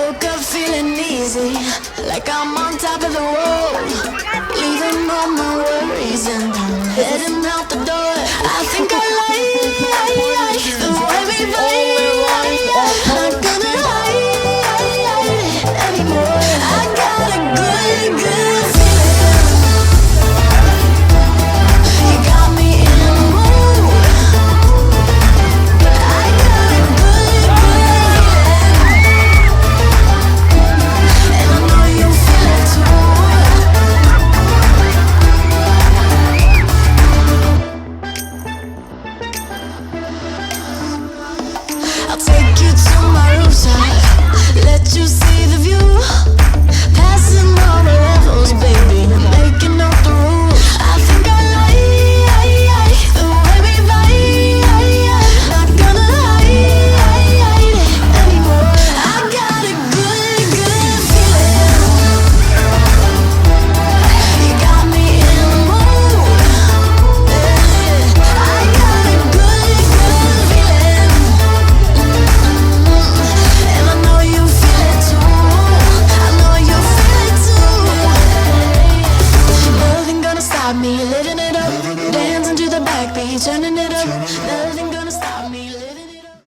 woke up feeling easy, like I'm on top of the world, leaving all my worries and I'm heading out the door. I think I like the way we vibe. Not gonna hide anymore. I got a good, good feeling. You got me in the mood. I got a good, good feeling, and I know you feel it too. I'll take you to my rooftop, let you see the view. Passing all the levels, baby, making up the rules. I think I like the way we vibe. Not gonna hide anymore. I got a good, good feeling. You got me in the mood. I got a good, good feeling, and I know you feel it too. I know you feel it too. Nothing gonna stop me living